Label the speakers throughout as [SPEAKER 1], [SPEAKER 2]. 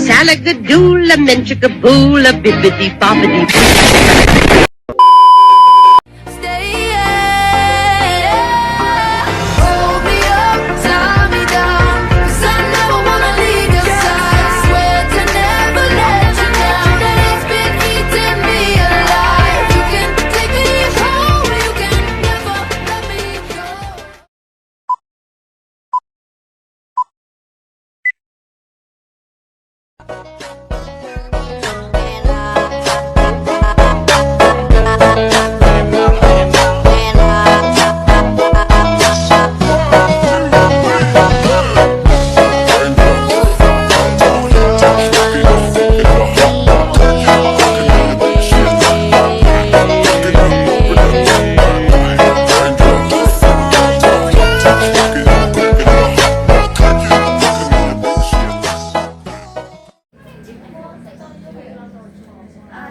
[SPEAKER 1] Salagadoola, menchikaboola, bibbidi bobbidi.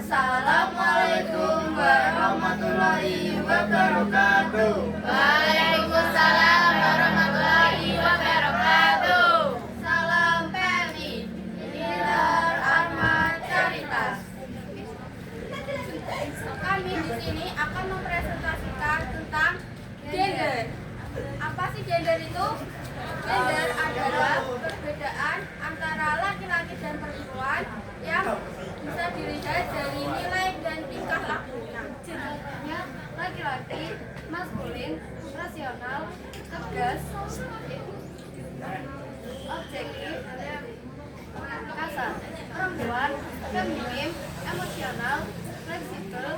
[SPEAKER 2] Assalamualaikum warahmatullahi wabarakatuh.
[SPEAKER 3] Waalaikumsalam warahmatullahi wabarakatuh.
[SPEAKER 2] Salam Peli, Inilah Ahmad Caritas. Kami di sini akan mempresentasikan tentang gender. Apa sih gender itu? Gender adalah perbedaan antara laki-laki dan perempuan yang bisa dilihat dari nilai dan tingkah lakunya. Jenisnya laki-laki, maskulin, rasional, tegas, objektif, kasar. Perempuan, feminim, emosional, fleksibel,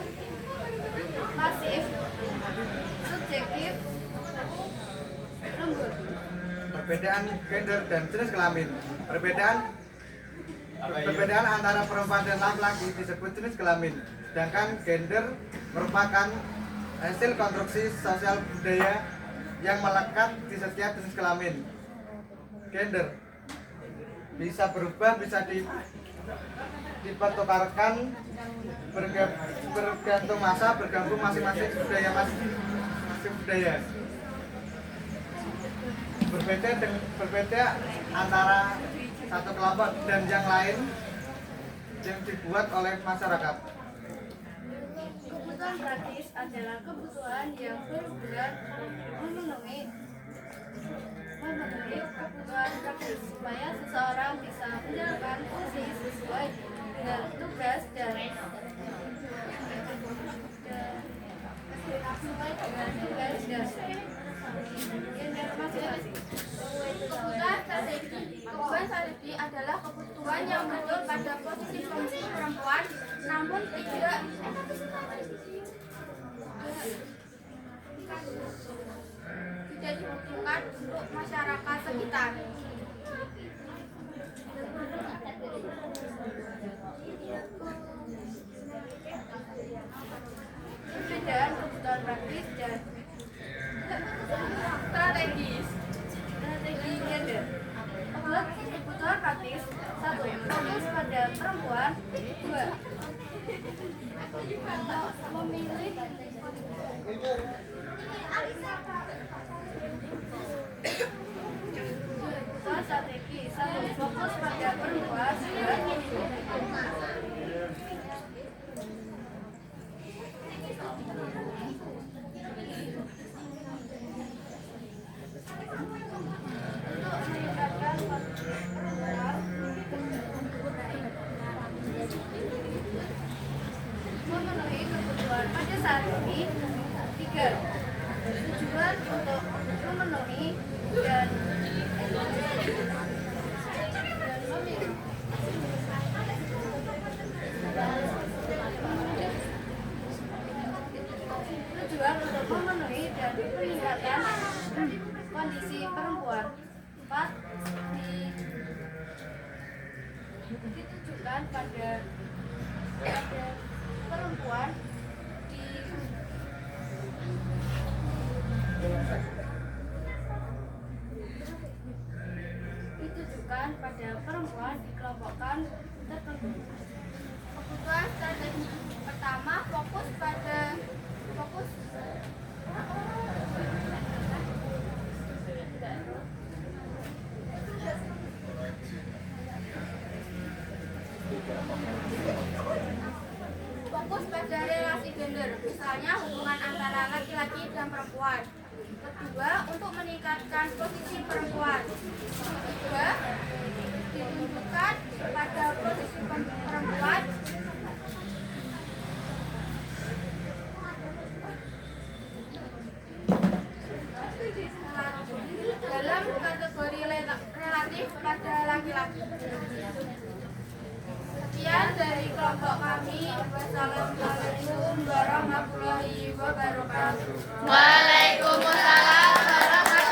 [SPEAKER 2] pasif, subjektif, lembut.
[SPEAKER 4] Perbedaan gender dan jenis kelamin. Perbedaan antara perempuan dan laki-laki disebut jenis kelamin. Sedangkan gender merupakan hasil konstruksi sosial budaya yang melekat di setiap jenis kelamin. Gender bisa berubah, bisa dipertukarkan bergantung masa, bergabung masing-masing budaya. Berbeda antara satu kelompok dan yang lain yang dibuat oleh masyarakat.
[SPEAKER 2] Kebutuhan praktis adalah kebutuhan yang berhubungan memenuhi kebutuhan praktis supaya seseorang bisa menjalankan fungsi sesuai dengan tugas dan gender masing-masing. Kebutuhan strategi adalah kebutuhan yang muncul pada posisi fungsi perempuan, namun tidak dibutuhkan untuk masyarakat sekitar. Perbedaan kebutuhan praktis dan strategis. Strategi gender. Kebutuhan praktis. 1. Fokus pada perempuan. 2. Memilih kebutuhan strategi. 1. Fokus pada perempuan. 2. Memenuhi kebutuhan pada saat ini. 3. Tujuan untuk memenuhi dan memilih. Tujuan untuk memenuhi dan meningkatkan kondisi perempuan. 4. Ditujukan pada perempuan ditujukan pada perempuan dikelompokkan tertentu. Kebutuhan strategi pertama fokus Sekian dari kelompok kami. Wassalamualaikum warahmatullahi wabarakatuh.
[SPEAKER 3] Waalaikumsalam warahmatullahi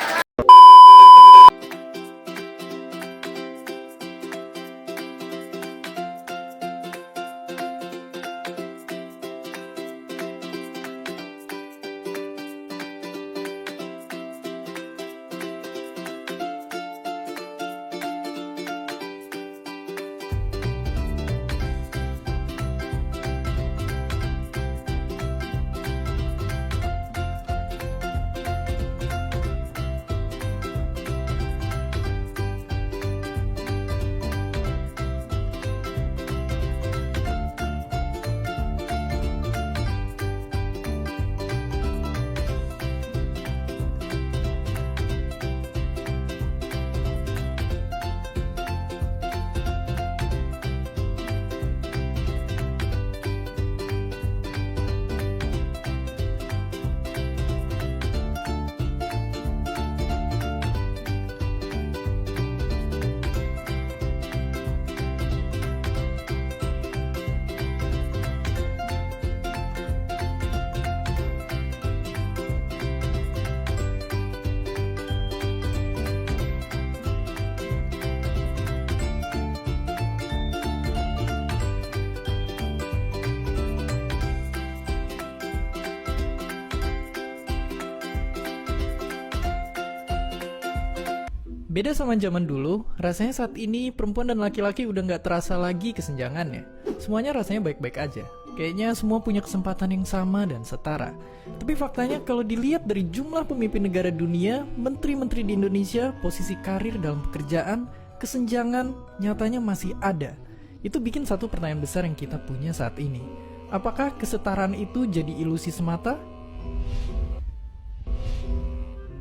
[SPEAKER 5] Beda sama zaman dulu, rasanya saat ini perempuan dan laki-laki udah nggak terasa lagi kesenjangannya. Semuanya rasanya baik-baik aja. Kayaknya semua punya kesempatan yang sama dan setara. Tapi faktanya kalau dilihat dari jumlah pemimpin negara dunia, menteri-menteri di Indonesia, posisi karir dalam pekerjaan, kesenjangan nyatanya masih ada. Itu bikin satu pertanyaan besar yang kita punya saat ini. Apakah kesetaraan itu jadi ilusi semata?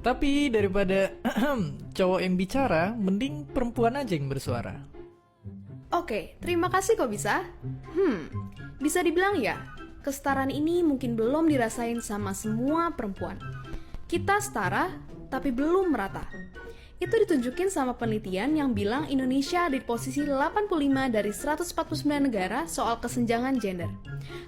[SPEAKER 5] Tapi daripada cowok yang bicara, mending perempuan aja yang bersuara.
[SPEAKER 6] Oke, terima kasih kok bisa. Bisa dibilang ya, kesetaraan ini mungkin belum dirasain sama semua perempuan. Kita setara, tapi belum merata. Itu ditunjukin sama penelitian yang bilang Indonesia ada di posisi 85 dari 149 negara soal kesenjangan gender.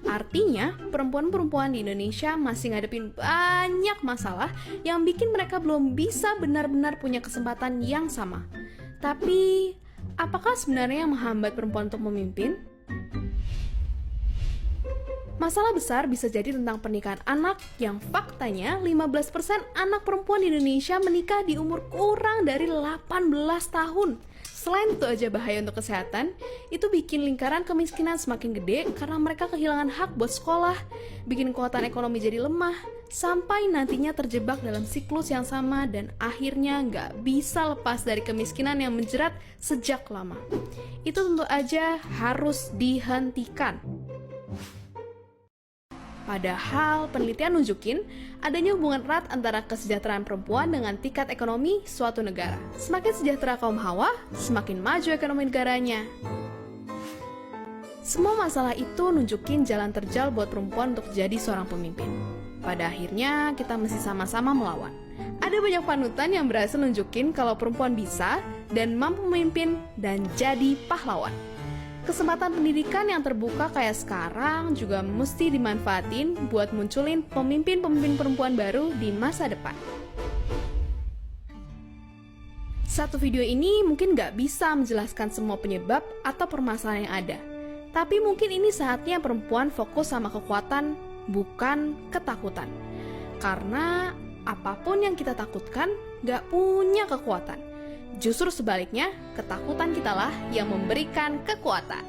[SPEAKER 6] Artinya, perempuan-perempuan di Indonesia masih ngadepin banyak masalah yang bikin mereka belum bisa benar-benar punya kesempatan yang sama. Tapi, apakah sebenarnya yang menghambat perempuan untuk memimpin? Masalah besar bisa jadi tentang pernikahan anak yang faktanya 15% anak perempuan di Indonesia menikah di umur kurang dari 18 tahun. Selain itu aja bahaya untuk kesehatan, itu bikin lingkaran kemiskinan semakin gede karena mereka kehilangan hak buat sekolah, bikin kekuatan ekonomi jadi lemah, sampai nantinya terjebak dalam siklus yang sama dan akhirnya nggak bisa lepas dari kemiskinan yang menjerat sejak lama. Itu tentu aja harus dihentikan. Padahal penelitian nunjukin adanya hubungan erat antara kesejahteraan perempuan dengan tingkat ekonomi suatu negara. Semakin sejahtera kaum hawa, semakin maju ekonomi negaranya. Semua masalah itu nunjukin jalan terjal buat perempuan untuk jadi seorang pemimpin. Pada akhirnya kita mesti sama-sama melawan. Ada banyak panutan yang berhasil nunjukin kalau perempuan bisa dan mampu memimpin dan jadi pahlawan. Kesempatan pendidikan yang terbuka kayak sekarang juga mesti dimanfaatin buat munculin pemimpin-pemimpin perempuan baru di masa depan. Satu video ini mungkin nggak bisa menjelaskan semua penyebab atau permasalahan yang ada. Tapi mungkin ini saatnya perempuan fokus sama kekuatan, bukan ketakutan. Karena apapun yang kita takutkan nggak punya kekuatan. Justru sebaliknya, ketakutan kitalah yang memberikan kekuatan.